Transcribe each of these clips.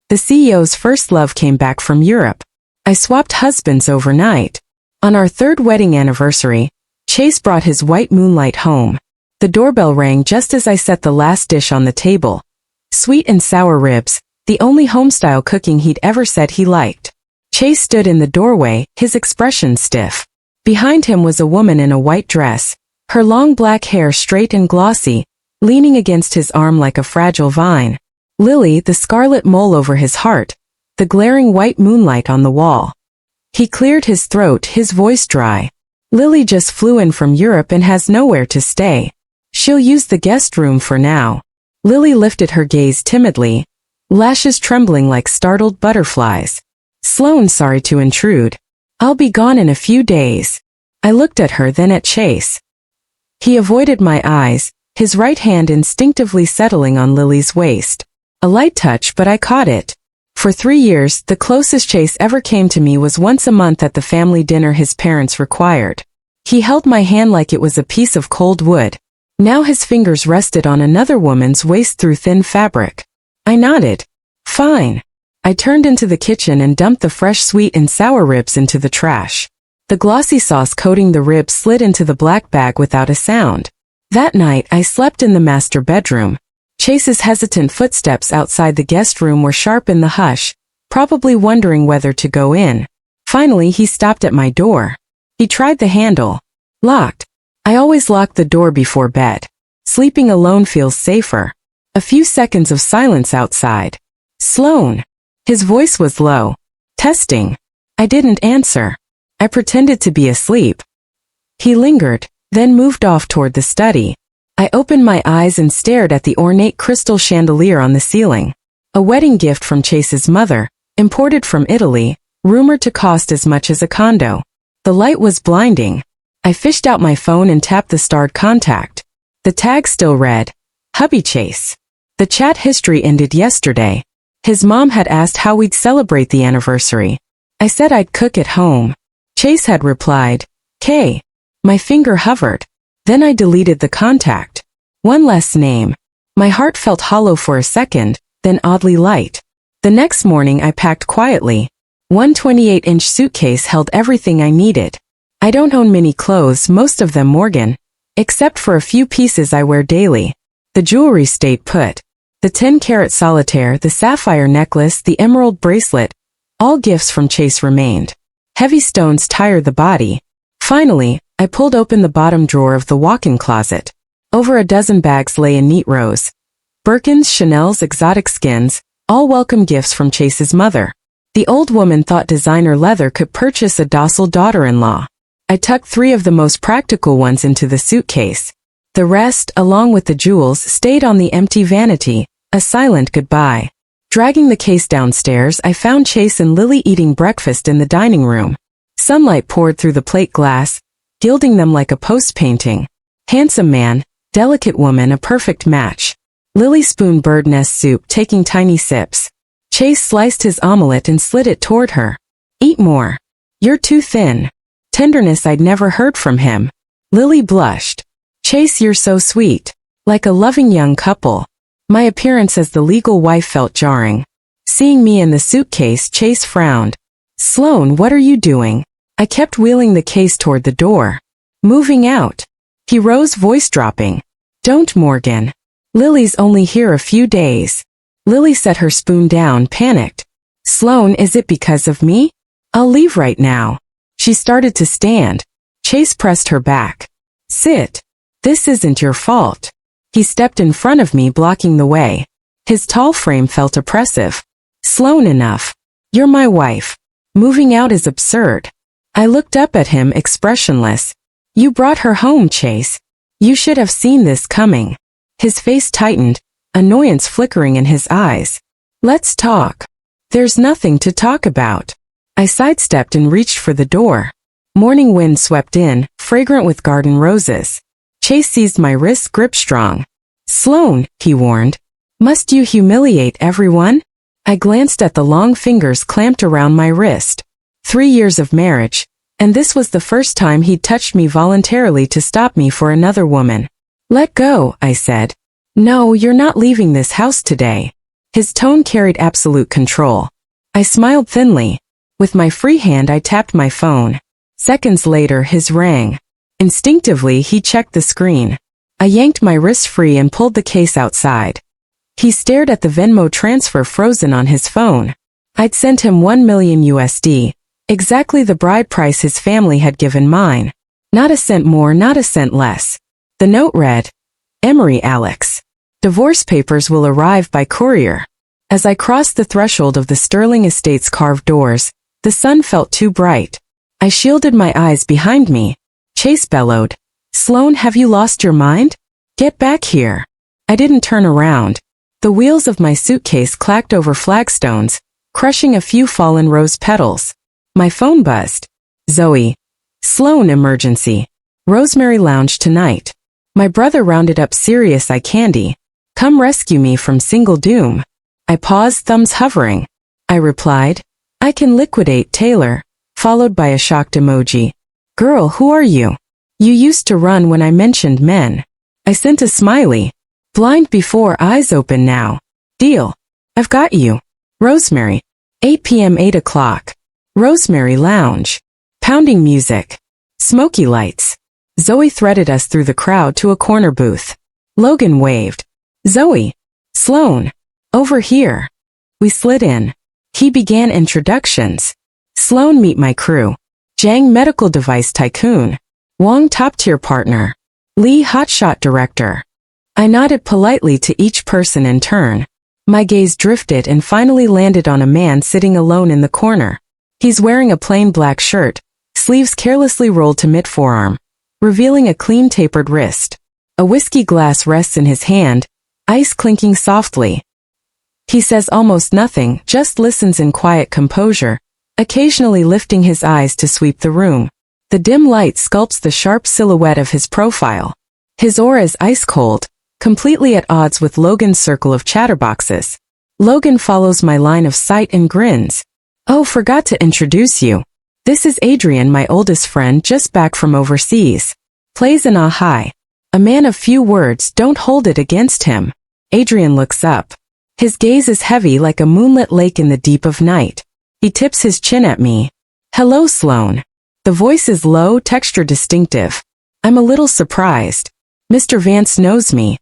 The CEO's first love came back from Europe. I swapped husbands overnight. On our third wedding anniversary, Chase brought his white moonlight home. The doorbell rang just as I set the last dish on the table. Sweet and sour ribs, the only homestyle cooking he'd ever said he liked. Chase stood in the doorway, his expression stiff. Behind him was a woman in a white dress, her long black hair straight and glossy, leaning against his arm like a fragile vine. Lily, the scarlet mole over his heart, the glaring white moonlight on the wall. He cleared his throat, his voice dry. Lily just flew in from Europe and has nowhere to stay. She'll use the guest room for now. Lily lifted her gaze timidly, lashes trembling like startled butterflies. Sloane, sorry to intrude. I'll be gone in a few days. I looked at her, then at Chase. He avoided my eyes, his right hand instinctively settling on Lily's waist. A light touch, but I caught it. For 3 years, the closest Chase ever came to me was once a month at the family dinner his parents required. He held my hand like it was a piece of cold wood. Now his fingers rested on another woman's waist through thin fabric. I nodded. Fine. I turned into the kitchen and dumped the fresh sweet and sour ribs into the trash. The glossy sauce coating the ribs slid into the black bag without a sound. That night, I slept in the master bedroom. Chase's hesitant footsteps outside the guest room were sharp in the hush, probably wondering whether to go in. Finally, he stopped at my door. He tried the handle. Locked. I always lock the door before bed. Sleeping alone feels safer. A few seconds of silence outside. Sloane. His voice was low. Testing. I didn't answer. I pretended to be asleep. He lingered, then moved off toward the study. I opened my eyes and stared at the ornate crystal chandelier on the ceiling. A wedding gift from Chase's mother, imported from Italy, rumored to cost as much as a condo. The light was blinding. I fished out my phone and tapped the starred contact. The tag still read, Hubby Chase. The chat history ended yesterday. His mom had asked how we'd celebrate the anniversary. I said I'd cook at home. Chase had replied, K. My finger hovered. Then I deleted the contact. One less name. My heart felt hollow for a second, then oddly light. The next morning I packed quietly. One 28-inch suitcase held everything I needed. I don't own many clothes, most of them Morgan, except for a few pieces I wear daily. The jewelry stayed put. The 10-carat solitaire, the sapphire necklace, the emerald bracelet, all gifts from Chase remained. Heavy stones tire the body. Finally, I pulled open the bottom drawer of the walk-in closet. Over a dozen bags lay in neat rows. Birkins, Chanel's, exotic skins, all welcome gifts from Chase's mother. The old woman thought designer leather could purchase a docile daughter-in-law. I tucked 3 of the most practical ones into the suitcase. The rest, along with the jewels, stayed on the empty vanity, a silent goodbye. Dragging the case downstairs, I found Chase and Lily eating breakfast in the dining room. Sunlight poured through the plate glass, gilding them like a post painting. Handsome man, delicate woman, a perfect match. Lily spooned bird nest soup, taking tiny sips. Chase sliced his omelette and slid it toward her. Eat more. You're too thin. Tenderness I'd never heard from him. Lily blushed. Chase, you're so sweet. Like a loving young couple. My appearance as the legal wife felt jarring. Seeing me in the suitcase, Chase frowned. Sloane, what are you doing? I kept wheeling the case toward the door. Moving out. He rose, voice dropping. Don't, Morgan. Lily's only here a few days. Lily set her spoon down, panicked. Sloane, is it because of me? I'll leave right now. She started to stand. Chase pressed her back. Sit. This isn't your fault. He stepped in front of me, blocking the way. His tall frame felt oppressive. Sloane, enough. You're my wife. Moving out is absurd. I looked up at him, expressionless. You brought her home, Chase. You should have seen this coming. His face tightened, annoyance flickering in his eyes. Let's talk. There's nothing to talk about. I sidestepped and reached for the door. Morning wind swept in, fragrant with garden roses. Chase seized my wrist, grip strong. Sloane, he warned. Must you humiliate everyone? I glanced at the long fingers clamped around my wrist. 3 years of marriage, and this was the first time he'd touched me voluntarily to stop me for another woman. Let go, I said. No, you're not leaving this house today. His tone carried absolute control. I smiled thinly. With my free hand I tapped my phone. Seconds later his rang. Instinctively he checked the screen. I yanked my wrist free and pulled the case outside. He stared at the Venmo transfer frozen on his phone. I'd sent him 1 million USD, exactly the bride price his family had given mine. Not a cent more, not a cent less. The note read, Emery Alex. Divorce papers will arrive by courier. As I crossed the threshold of the Sterling Estate's carved doors, the sun felt too bright. I shielded my eyes behind me. Chase bellowed, Sloan, have you lost your mind? Get back here. I didn't turn around. The wheels of my suitcase clacked over flagstones, crushing a few fallen rose petals. My phone buzzed. Zoe. Sloan, emergency. Rosemary Lounge tonight. My brother rounded up serious eye candy. Come rescue me from single doom. I paused, thumbs hovering. I replied, I can liquidate Taylor, followed by a shocked emoji. Girl, who are you? You used to run when I mentioned men. I sent a smiley. Blind before, eyes open now. Deal. I've got you. Rosemary. 8 p.m. 8 o'clock. Rosemary Lounge. Pounding music. Smoky lights. Zoe threaded us through the crowd to a corner booth. Logan waved. Zoe. Sloan. Over here. We slid in. He began introductions. Sloan, meet my crew. Jang, medical device tycoon. Wong, top-tier partner. Lee, hotshot director. I nodded politely to each person in turn. My gaze drifted and finally landed on a man sitting alone in the corner. He's wearing a plain black shirt, sleeves carelessly rolled to mid-forearm, revealing a clean tapered wrist. A whiskey glass rests in his hand, ice clinking softly. He says almost nothing, just listens in quiet composure, occasionally lifting his eyes to sweep the room. The dim light sculpts the sharp silhouette of his profile. His aura is ice-cold, completely at odds with Logan's circle of chatterboxes. Logan follows my line of sight and grins. Oh, forgot to introduce you. This is Adrian, my oldest friend, just back from overseas. Plays an high. A man of few words, don't hold it against him. Adrian looks up. His gaze is heavy like a moonlit lake in the deep of night. He tips his chin at me. Hello, Sloan. The voice is low, texture distinctive. I'm a little surprised. Mr. Vance knows me.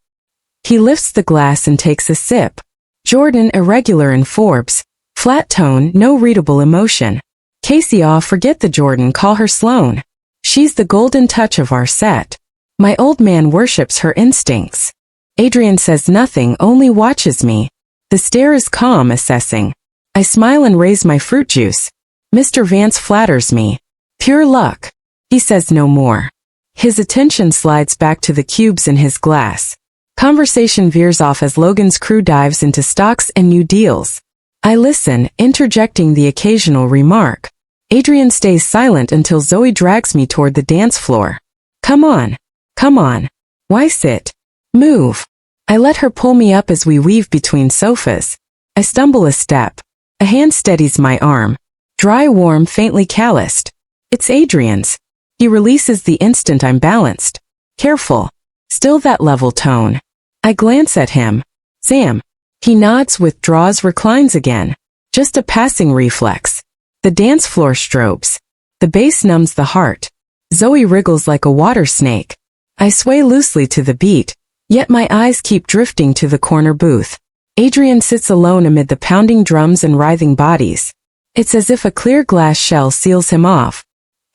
He lifts the glass and takes a sip. Jordan, irregular in Forbes. Flat tone, no readable emotion. Casey, forget the Jordan, call her Sloan. She's the golden touch of our set. My old man worships her instincts. Adrian says nothing, only watches me. The stare is calm, assessing. I smile and raise my fruit juice. Mr. Vance flatters me. Pure luck. He says no more. His attention slides back to the cubes in his glass. Conversation veers off as Logan's crew dives into stocks and new deals. I listen, interjecting the occasional remark. Adrian stays silent until Zoe drags me toward the dance floor. Come on. Come on. Why sit? Move. I let her pull me up as we weave between sofas. I stumble a step. A hand steadies my arm. Dry, warm, faintly calloused. It's Adrian's. He releases the instant I'm balanced. Careful. Still that level tone. I glance at him. Sam. He nods, withdraws, reclines again. Just a passing reflex. The dance floor strobes. The bass numbs the heart. Zoe wriggles like a water snake. I sway loosely to the beat, yet my eyes keep drifting to the corner booth. Adrian sits alone amid the pounding drums and writhing bodies. It's as if a clear glass shell seals him off.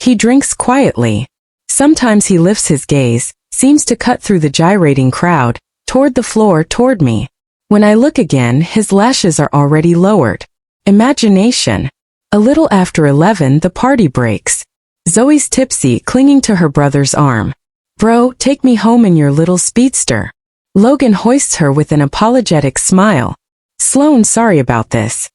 He drinks quietly. Sometimes he lifts his gaze, seems to cut through the gyrating crowd, toward the floor, toward me. When I look again, his lashes are already lowered. Imagination. A little after 11, the party breaks. Zoe's tipsy, clinging to her brother's arm. Bro, take me home in your little speedster. Logan hoists her with an apologetic smile. Sloan, sorry about this.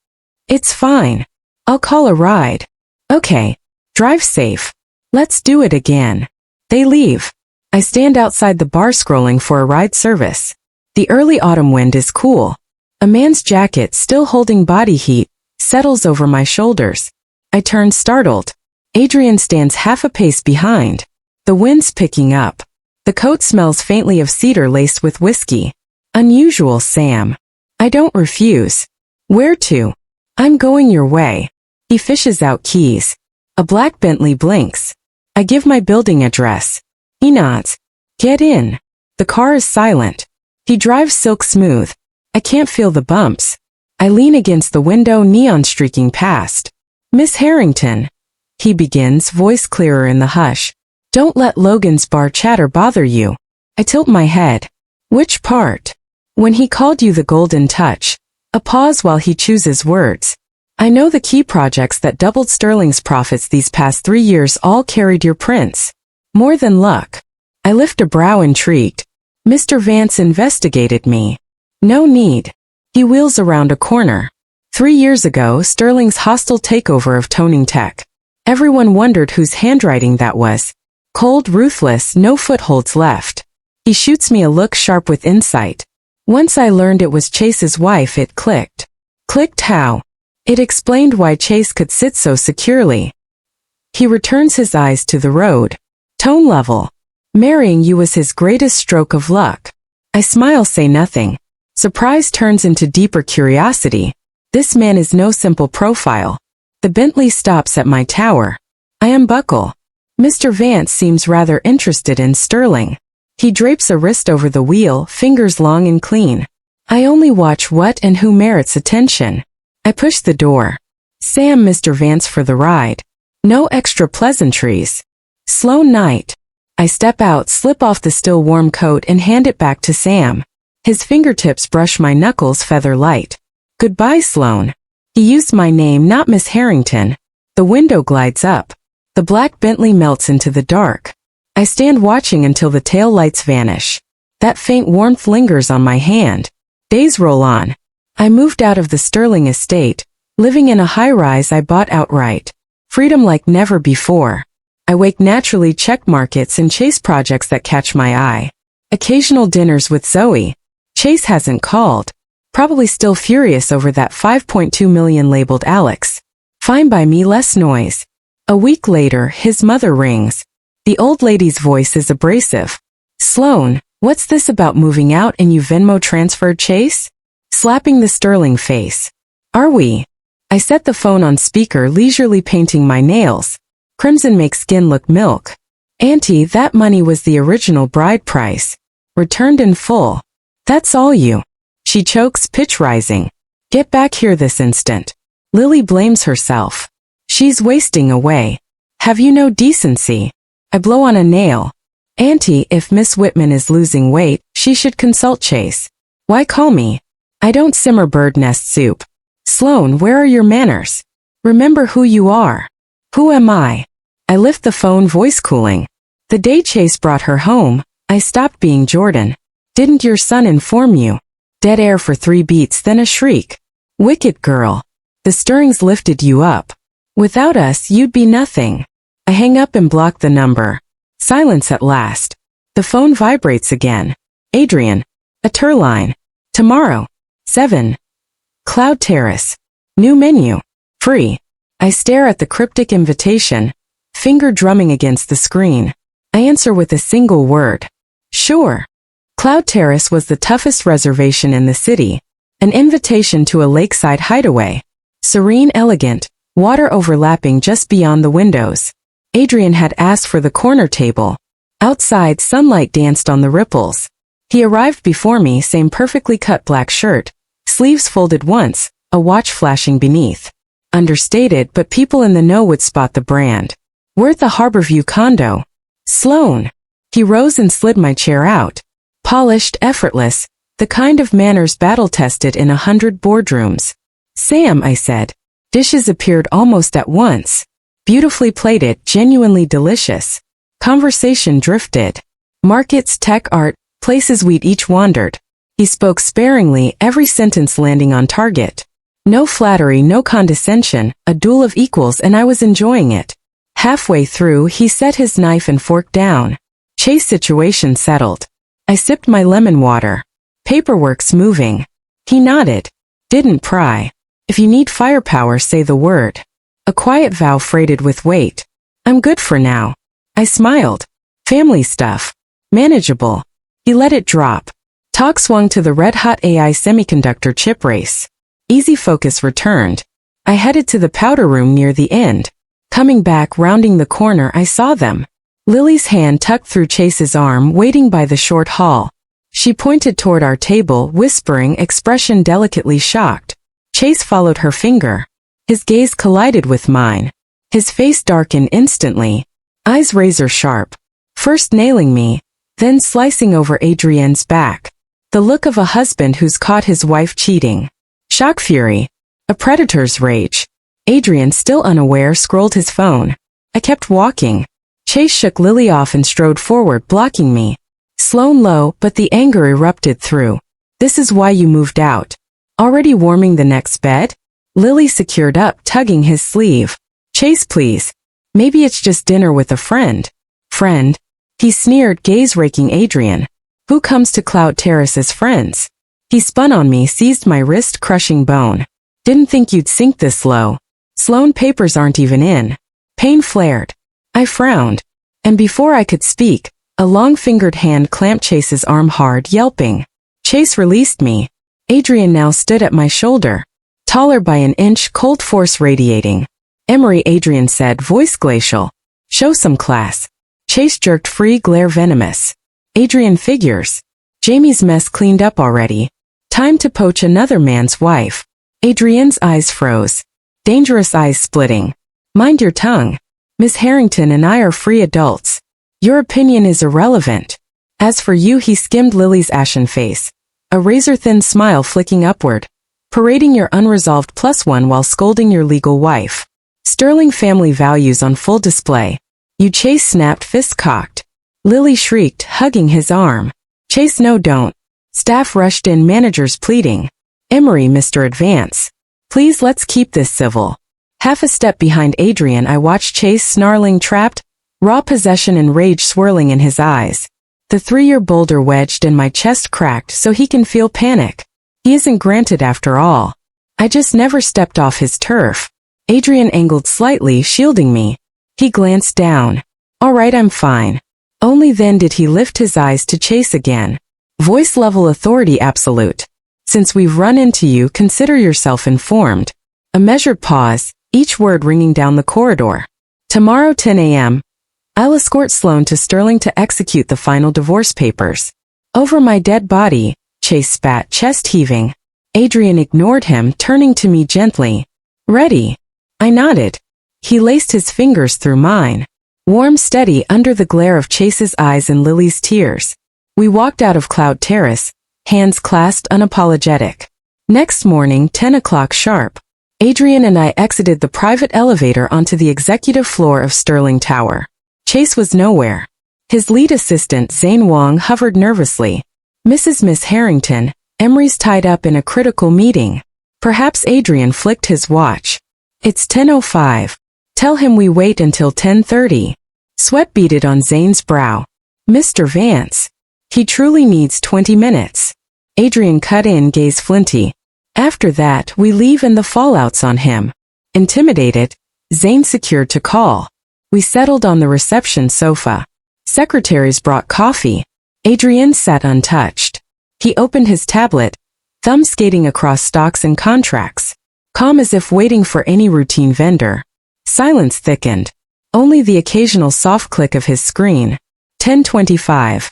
It's fine. I'll call a ride. Okay. Drive safe. Let's do it again. They leave. I stand outside the bar scrolling for a ride service. The early autumn wind is cool. A man's jacket, still holding body heat, settles over my shoulders. I turn startled. Adrian stands half a pace behind. The wind's picking up. The coat smells faintly of cedar laced with whiskey. Unusual, Sam. I don't refuse. Where to? I'm going your way. He fishes out keys. A black Bentley blinks. I give my building address. He nods. Get in. The car is silent. He drives silk smooth. I can't feel the bumps. I lean against the window, neon streaking past. Miss Harrington. He begins, voice clearer in the hush. Don't let Logan's bar chatter bother you. I tilt my head. Which part? When he called you the golden touch. A pause while he chooses words. I know the key projects that doubled Sterling's profits these past 3 years all carried your prints. More than luck. I lift a brow, intrigued. Mr. Vance investigated me. No need. He wheels around a corner. 3 years ago, Sterling's hostile takeover of toning tech. Everyone wondered whose handwriting that was. Cold, ruthless, no footholds left. He shoots me a look sharp with insight. Once I learned it was Chase's wife, it clicked. Clicked how? It explained why Chase could sit so securely. He returns his eyes to the road. Tone level. Marrying you was his greatest stroke of luck. I smile, say nothing. Surprise turns into deeper curiosity. This man is no simple profile. The Bentley stops at my tower. I unbuckle. Mr. Vance seems rather interested in Sterling. He drapes a wrist over the wheel, fingers long and clean. I only watch what and who merits attention. I push the door. Sam, Mr. Vance for the ride. No extra pleasantries. Slow night. I step out, slip off the still warm coat and hand it back to Sam. His fingertips brush my knuckles, feather light. Goodbye, Sloan. He used my name, not Miss Harrington. The window glides up. The black Bentley melts into the dark. I stand watching until the tail lights vanish. That faint warmth lingers on my hand. Days roll on. I moved out of the Sterling estate, living in a high-rise I bought outright. Freedom like never before. I wake naturally, check markets and chase projects that catch my eye. Occasional dinners with Zoe. Chase hasn't called. Probably still furious over that 5.2 million labeled Alex. Fine by me, less noise. A week later, his mother rings. The old lady's voice is abrasive. Sloan, what's this about moving out and you Venmo transferred Chase? Slapping the Sterling face. Are we? I set the phone on speaker, leisurely painting my nails. Crimson makes skin look milk. Auntie, that money was the original bride price. Returned in full. That's all you. She chokes, pitch rising. Get back here this instant. Lily blames herself. She's wasting away. Have you no decency? I blow on a nail. Auntie, if Miss Whitman is losing weight, she should consult Chase. Why call me? I don't simmer bird nest soup. Sloan, where are your manners? Remember who you are. Who am I? I lift the phone, voice cooling. The day Chase brought her home, I stopped being Jordan. Didn't your son inform you? Dead air for 3 beats, then a shriek. Wicked girl. The stirrings lifted you up. Without us, you'd be nothing. I hang up and block the number. Silence at last. The phone vibrates again. Adrian. A Turline. Tomorrow. 7. Cloud Terrace. New menu. Free. I stare at the cryptic invitation, finger drumming against the screen. I answer with a single word. Sure. Cloud Terrace was the toughest reservation in the city. An invitation to a lakeside hideaway. Serene, elegant, water overlapping just beyond the windows. Adrian had asked for the corner table. Outside, sunlight danced on the ripples. He arrived before me, same perfectly cut black shirt, sleeves folded once, a watch flashing beneath. Understated, but people in the know would spot the brand. Worth a Harborview condo. Sloan. He rose and slid my chair out. Polished, effortless, the kind of manners battle-tested in 100 boardrooms. Sam, I said. Dishes appeared almost at once. Beautifully plated, genuinely delicious. Conversation drifted. Markets, tech, art, places we'd each wandered. He spoke sparingly, every sentence landing on target. No flattery, no condescension, a duel of equals, and I was enjoying it. Halfway through, he set his knife and fork down. Chase situation settled. I sipped my lemon water. Paperwork's moving. He nodded. Didn't pry. If you need firepower, say the word. A quiet vow freighted with weight. I'm good for now. I smiled. Family stuff. Manageable. He let it drop. Talk swung to the red-hot AI semiconductor chip race. Easy focus returned. I headed to the powder room near the end. Coming back, rounding the corner, I saw them. Lily's hand tucked through Chase's arm, waiting by the short hall. She pointed toward our table, whispering, expression delicately shocked. Chase followed her finger. His gaze collided with mine. His face darkened instantly. Eyes razor sharp. First nailing me, then slicing over Adrienne's back. The look of a husband who's caught his wife cheating. Shock fury. A predator's rage. Adrienne, still unaware, scrolled his phone. I kept walking. Chase shook Lily off and strode forward, blocking me. Sloan low, but the anger erupted through. This is why you moved out. Already warming the next bed? Lily secured up, tugging his sleeve. Chase, please. Maybe it's just dinner with a friend. Friend? He sneered, gaze raking Adrienne. Who comes to Cloud Terrace as friends? He spun on me, seized my wrist, crushing bone. Didn't think you'd sink this low. Sloan, papers aren't even in. Pain flared. I frowned. And before I could speak, a long-fingered hand clamped Chase's arm hard, yelping. Chase released me. Adrienne now stood at my shoulder. Taller by an inch, cold force radiating. Emery, Adrienne said, voice glacial. Show some class. Chase jerked free, glare venomous. Adrienne, figures. Jamie's mess cleaned up already. Time to poach another man's wife. Adrienne's eyes froze. Dangerous eyes splitting. Mind your tongue. Miss Harrington and I are free adults. Your opinion is irrelevant. As for you, he skimmed Lily's ashen face. A razor-thin smile flicking upward. Parading your unresolved +1 while scolding your legal wife. Sterling family values on full display. You, Chase snapped, fist cocked. Lily shrieked, hugging his arm. Chase, no, don't. Staff rushed in, managers pleading. Emery, Mr. Advance. Please, let's keep this civil. Half a step behind Adrienne, I watched Chase, snarling, trapped, raw possession and rage swirling in his eyes. The 3-year boulder wedged in my chest cracked so he can feel panic. He isn't granted after all. I just never stepped off his turf. Adrienne angled slightly, shielding me. He glanced down. All right, I'm fine. Only then did he lift his eyes to Chase again. Voice level authority absolute. Since we've run into you, consider yourself informed. A measured pause, each word ringing down the corridor. Tomorrow 10 a.m. I'll escort Sloan to Sterling to execute the final divorce papers. Over my dead body, Chase spat, chest heaving. Adrienne ignored him, turning to me gently. Ready? I nodded. He laced his fingers through mine. Warm, steady under the glare of Chase's eyes and Lily's tears. We walked out of Cloud Terrace, hands clasped, unapologetic. Next morning, 10 o'clock sharp. Adrienne and I exited the private elevator onto the executive floor of Sterling Tower. Chase was nowhere. His lead assistant, Zane Wong, hovered nervously. Miss Harrington, Emery's tied up in a critical meeting. Perhaps Adrienne flicked his watch. It's 10:05. Tell him we wait until 10:30. Sweat beaded on Zane's brow. Mr. Vance. He truly needs 20 minutes. Adrienne cut in, gaze flinty. After that, we leave and the fallout's on him. Intimidated, Zane secured to call. We settled on the reception sofa. Secretaries brought coffee. Adrienne sat untouched. He opened his tablet, thumb skating across stocks and contracts. Calm as if waiting for any routine vendor. Silence thickened. Only the occasional soft click of his screen. 10:25.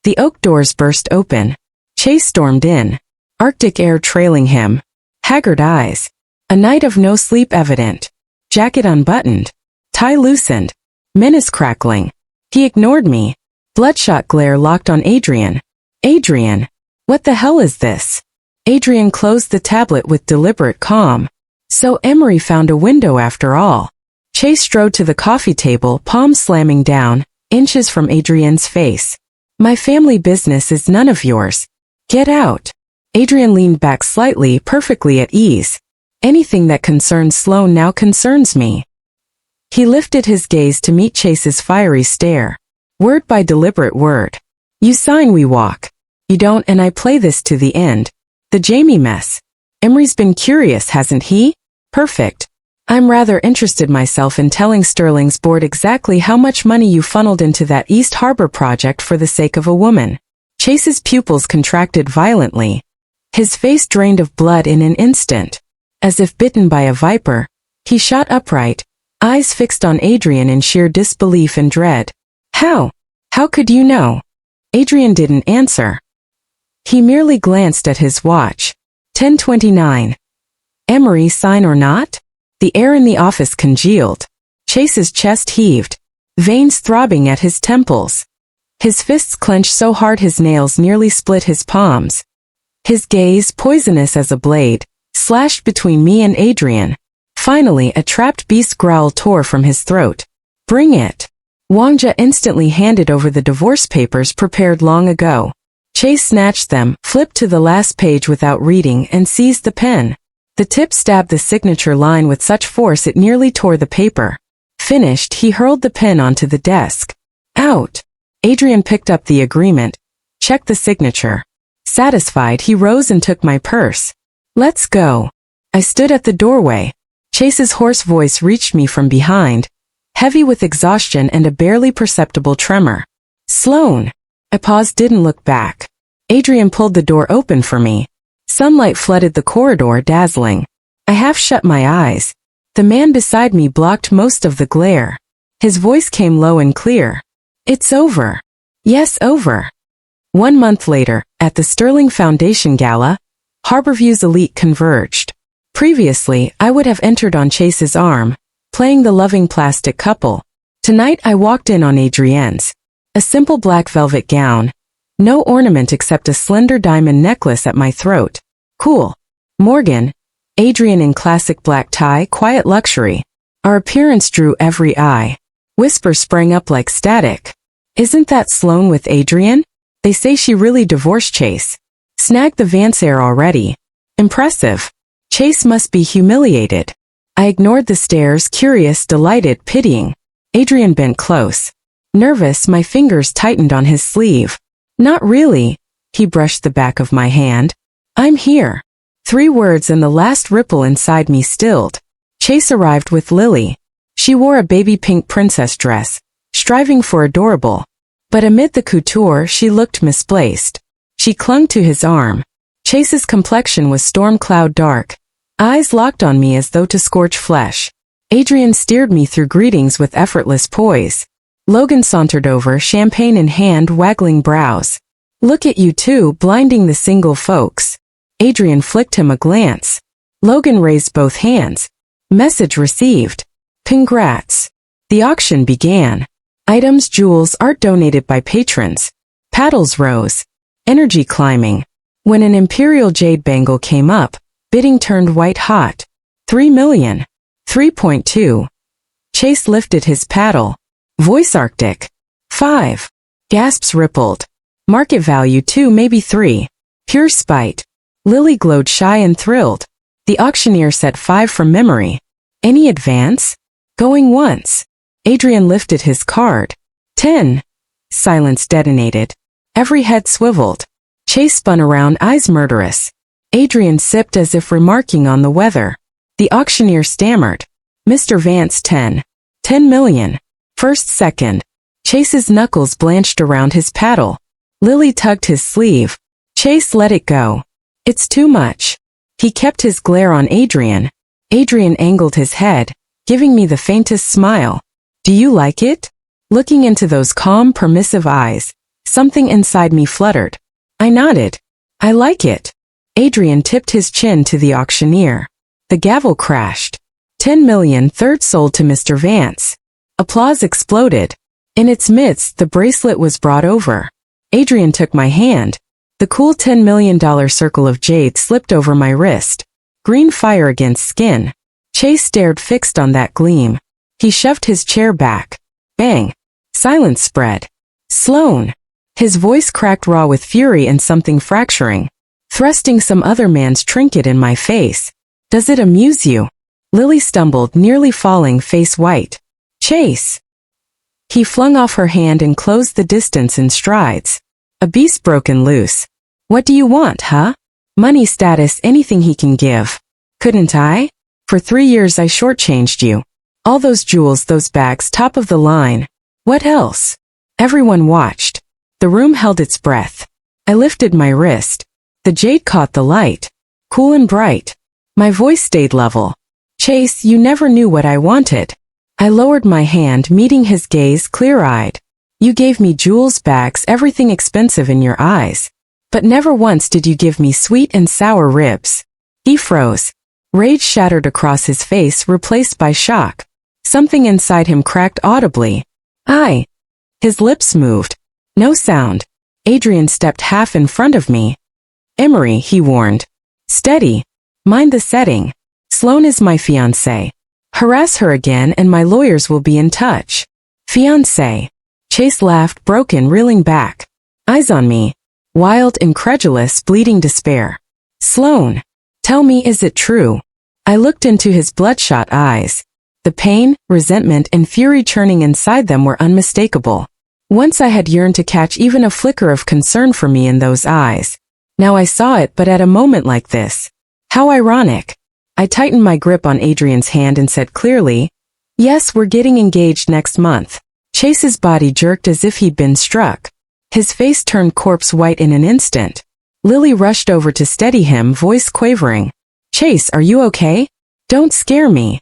The oak doors burst open. Chase stormed in. Arctic air trailing him. Haggard eyes. A night of no sleep evident. Jacket unbuttoned. Tie loosened. Menace crackling. He ignored me. Bloodshot glare locked on Adrienne. Adrienne. What the hell is this? Adrienne closed the tablet with deliberate calm. So Emery found a window after all. Chase strode to the coffee table, palm slamming down, inches from Adrienne's face. My family business is none of yours. Get out. Adrienne leaned back slightly, perfectly at ease. Anything that concerns Sloan now concerns me. He lifted his gaze to meet Chase's fiery stare. Word by deliberate word. You sign, we walk. You don't, and I play this to the end. The Jamie mess. Emery's been curious, hasn't he? Perfect. I'm rather interested myself in telling Sterling's board exactly how much money you funneled into that East Harbor project for the sake of a woman. Chase's pupils contracted violently. His face drained of blood in an instant. As if bitten by a viper, he shot upright, eyes fixed on Adrian in sheer disbelief and dread. How? How could you know? Adrian didn't answer. He merely glanced at his watch. 10:29. Emery sign or not? The air in the office congealed. Chase's chest heaved, veins throbbing at his temples. His fists clenched so hard his nails nearly split his palms. His gaze, poisonous as a blade, slashed between me and Adrian. Finally, a trapped beast growl tore from his throat. Bring it. Wangja instantly handed over the divorce papers prepared long ago. Chase snatched them, flipped to the last page without reading, and seized the pen. The tip stabbed the signature line with such force it nearly tore the paper. Finished, he hurled the pen onto the desk. Out. Adrian picked up the agreement, checked the signature. Satisfied, he rose and took my purse. Let's go. I stood at the doorway. Chase's hoarse voice reached me from behind, heavy with exhaustion and a barely perceptible tremor. Sloan. I paused, didn't look back. Adrian pulled the door open for me. Sunlight flooded the corridor, dazzling. I half shut my eyes. The man beside me blocked most of the glare. His voice came low and clear. It's over. Yes, over. 1 month later, at the Sterling Foundation Gala, Harborview's elite converged. Previously, I would have entered on Chase's arm, playing the loving plastic couple. Tonight I walked in on Adrienne's. A simple black velvet gown. No ornament except a slender diamond necklace at my throat. Cool. Morgan. Adrian in classic black tie, quiet luxury. Our appearance drew every eye. Whispers sprang up like static. Isn't that Sloan with Adrian? They say she really divorced Chase. Snagged the Vance heir already. Impressive. Chase must be humiliated. I ignored the stares, curious, delighted, pitying. Adrian bent close. Nervous, my fingers tightened on his sleeve. Not really. He brushed the back of my hand. I'm here. 3 words and the last ripple inside me stilled. Chase arrived with Lily. She wore a baby pink princess dress, striving for adorable. But amid the couture, she looked misplaced. She clung to his arm. Chase's complexion was storm cloud dark. Eyes locked on me as though to scorch flesh. Adrian steered me through greetings with effortless poise. Logan sauntered over, champagne in hand, waggling brows. Look at you two, blinding the single folks. Adrian flicked him a glance. Logan raised both hands. Message received. Congrats. The auction began. Items, jewels, art donated by patrons. Paddles rose. Energy climbing. When an imperial jade bangle came up, bidding turned white hot. 3 million. 3.2. Chase lifted his paddle. Voice Arctic. 5. Gasps rippled. Market value 2, maybe 3. Pure spite. Lily glowed shy and thrilled. The auctioneer said 5 from memory. Any advance? Going once. Adrian lifted his card. 10. Silence detonated. Every head swiveled. Chase spun around, eyes murderous. Adrian sipped as if remarking on the weather. The auctioneer stammered. Mr. Vance 10. 10 million. First, second. Chase's knuckles blanched around his paddle. Lily tugged his sleeve. Chase let it go. It's too much. He kept his glare on Adrian. Adrian angled his head, giving me the faintest smile. Do you like it? Looking into those calm, permissive eyes, something inside me fluttered. I nodded. I like it. Adrian tipped his chin to the auctioneer. The gavel crashed. 10 million, third sold to Mr. Vance. Applause exploded. In its midst, the bracelet was brought over. Adrian took my hand. The cool $10 million circle of jade slipped over my wrist. Green fire against skin. Chase stared fixed on that gleam. He shoved his chair back. Bang. Silence spread. Sloan. His voice cracked raw with fury and something fracturing. Thrusting some other man's trinket in my face. Does it amuse you? Lily stumbled, nearly falling, face white. Chase. He flung off her hand and closed the distance in strides. A beast broken loose. What do you want, huh? Money, status, anything he can give. Couldn't I? For 3 years I shortchanged you. All those jewels, those bags, top of the line. What else? Everyone watched. The room held its breath. I lifted my wrist. The jade caught the light. Cool and bright. My voice stayed level. Chase, you never knew what I wanted. I lowered my hand, meeting his gaze clear-eyed. You gave me jewels, bags, everything expensive in your eyes. But never once did you give me sweet and sour ribs. He froze. Rage shattered across his face, replaced by shock. Something inside him cracked audibly. His lips moved. No sound. Adrian stepped half in front of me. Emery, he warned. Steady. Mind the setting. Sloane is my fiancé. Harass her again and my lawyers will be in touch. Fiancé. Chase laughed, broken, reeling back. Eyes on me. Wild, incredulous, bleeding despair. Sloane. Tell me, is it true? I looked into his bloodshot eyes. The pain, resentment, and fury churning inside them were unmistakable. Once I had yearned to catch even a flicker of concern for me in those eyes. Now I saw it, but at a moment like this. How ironic. I tightened my grip on Adrian's hand and said clearly, yes, we're getting engaged next month. Chase's body jerked as if he'd been struck. His face turned corpse white in an instant. Lily rushed over to steady him, voice quavering. Chase, are you okay? Don't scare me.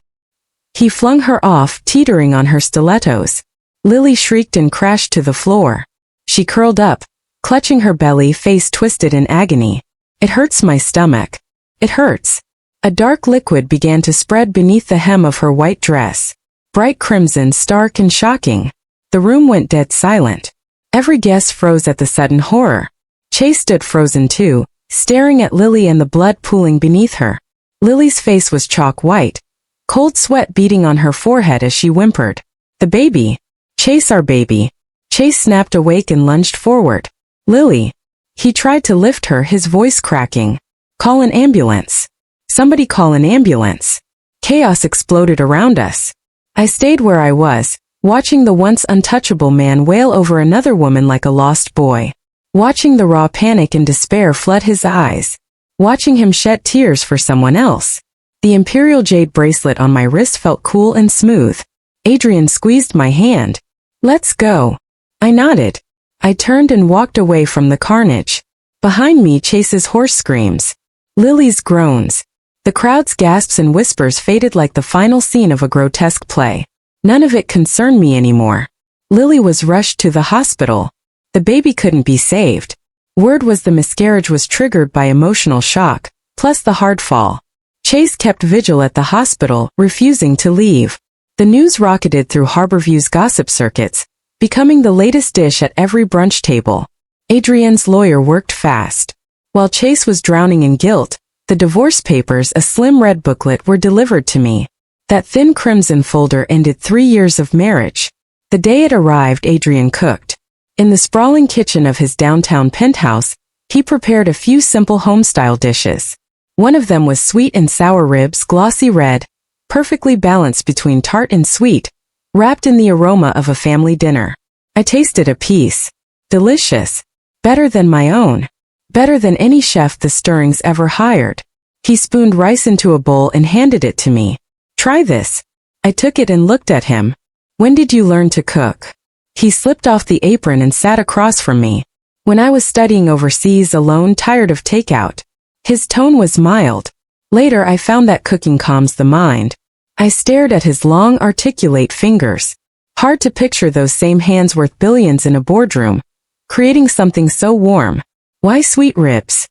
He flung her off, teetering on her stilettos. Lily shrieked and crashed to the floor. She curled up, clutching her belly, face twisted in agony. It hurts my stomach. It hurts. A dark liquid began to spread beneath the hem of her white dress. Bright crimson, stark and shocking. The room went dead silent. Every guest froze at the sudden horror. Chase stood frozen too, staring at Lily and the blood pooling beneath her. Lily's face was chalk white. Cold sweat beading on her forehead as she whimpered. The baby. Chase, our baby. Chase snapped awake and lunged forward. Lily. He tried to lift her, his voice cracking. Call an ambulance. Somebody call an ambulance. Chaos exploded around us. I stayed where I was, watching the once untouchable man wail over another woman like a lost boy. Watching the raw panic and despair flood his eyes. Watching him shed tears for someone else. The imperial jade bracelet on my wrist felt cool and smooth. Adrian squeezed my hand. Let's go. I nodded. I turned and walked away from the carnage. Behind me, Chase's hoarse screams. Lily's groans. The crowd's gasps and whispers faded like the final scene of a grotesque play. None of it concerned me anymore. Lily was rushed to the hospital. The baby couldn't be saved. Word was the miscarriage was triggered by emotional shock, plus the hard fall. Chase kept vigil at the hospital, refusing to leave. The news rocketed through Harborview's gossip circuits, becoming the latest dish at every brunch table. Adrian's lawyer worked fast. While Chase was drowning in guilt, the divorce papers, a slim red booklet, were delivered to me. That thin crimson folder ended 3 years of marriage. The day it arrived, Adrian cooked. In the sprawling kitchen of his downtown penthouse, he prepared a few simple home-style dishes. One of them was sweet and sour ribs, glossy red, perfectly balanced between tart and sweet, wrapped in the aroma of a family dinner. I tasted a piece. Delicious. Better than my own. Better than any chef the Stirrings ever hired. He spooned rice into a bowl and handed it to me. Try this. I took it and looked at him. When did you learn to cook? He slipped off the apron and sat across from me. When I was studying overseas alone, tired of takeout. His tone was mild. Later I found that cooking calms the mind. I stared at his long, articulate fingers. Hard to picture those same hands worth billions in a boardroom, creating something so warm. Why sweet ribs?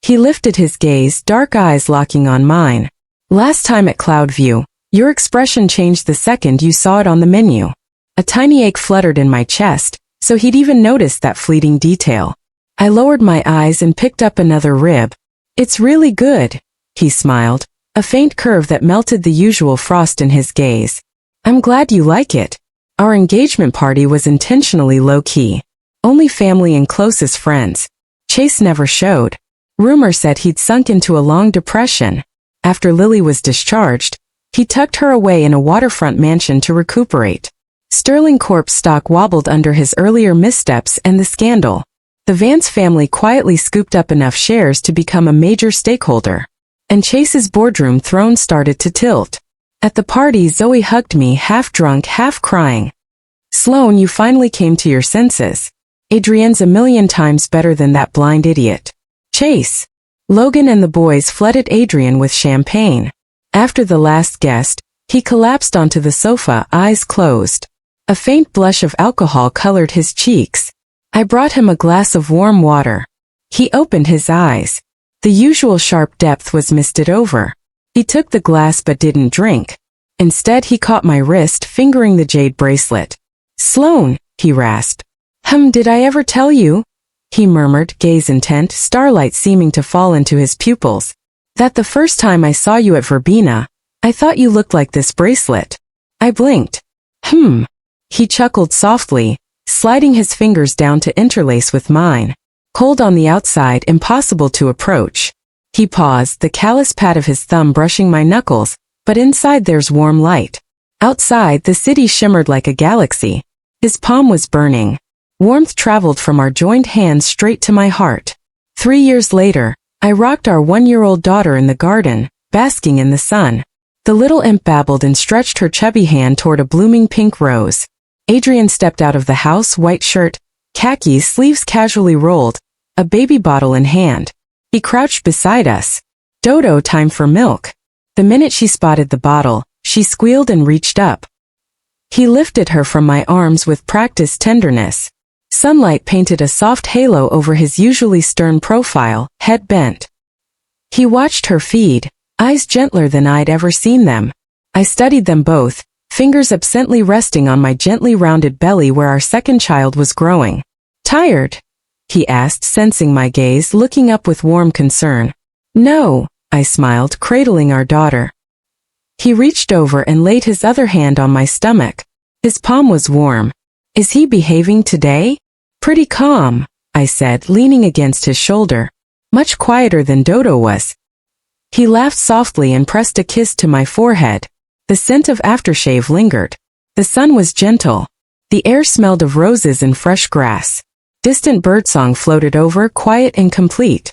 He lifted his gaze, dark eyes locking on mine. Last time at Cloudview, your expression changed the second you saw it on the menu. A tiny ache fluttered in my chest, so he'd even noticed that fleeting detail. I lowered my eyes and picked up another rib. It's really good, he smiled, a faint curve that melted the usual frost in his gaze. I'm glad you like it. Our engagement party was intentionally low-key. Only family and closest friends. Chase never showed. Rumor said he'd sunk into a long depression. After Lily was discharged, he tucked her away in a waterfront mansion to recuperate. Sterling Corp's stock wobbled under his earlier missteps and the scandal. The Vance family quietly scooped up enough shares to become a major stakeholder. And Chase's boardroom throne started to tilt. At the party, Zoe hugged me, half drunk, half crying. Sloane, you finally came to your senses. Adrienne's a million times better than that blind idiot. Chase. Logan and the boys flooded Adrienne with champagne. After the last guest, he collapsed onto the sofa, eyes closed. A faint blush of alcohol colored his cheeks. I brought him a glass of warm water. He opened his eyes. The usual sharp depth was misted over. He took the glass but didn't drink. Instead he caught my wrist, fingering the jade bracelet. "Sloane," he rasped. Did I ever tell you?" he murmured, gaze intent, starlight seeming to fall into his pupils. "That the first time I saw you at Verbena, I thought you looked like this bracelet." I blinked. He chuckled softly, sliding his fingers down to interlace with mine. Cold on the outside, impossible to approach. He paused, the callous pat of his thumb brushing my knuckles, but inside there's warm light. Outside, the city shimmered like a galaxy. His palm was burning. Warmth traveled from our joined hands straight to my heart. 3 years later, I rocked our 1-year-old daughter in the garden, basking in the sun. The little imp babbled and stretched her chubby hand toward a blooming pink rose. Adrienne stepped out of the house, white shirt, khakis, sleeves casually rolled, a baby bottle in hand. He crouched beside us. "Dodo, time for milk." The minute she spotted the bottle, she squealed and reached up. He lifted her from my arms with practiced tenderness. Sunlight painted a soft halo over his usually stern profile, head bent. He watched her feed, eyes gentler than I'd ever seen them. I studied them both, fingers absently resting on my gently rounded belly where our second child was growing. "Tired?" he asked, sensing my gaze, looking up with warm concern. "No," I smiled, cradling our daughter. He reached over and laid his other hand on my stomach. His palm was warm. "Is he behaving today?" "Pretty calm," I said, leaning against his shoulder. "Much quieter than Dodo was." He laughed softly and pressed a kiss to my forehead. The scent of aftershave lingered. The sun was gentle. The air smelled of roses and fresh grass. Distant birdsong floated over, quiet and complete.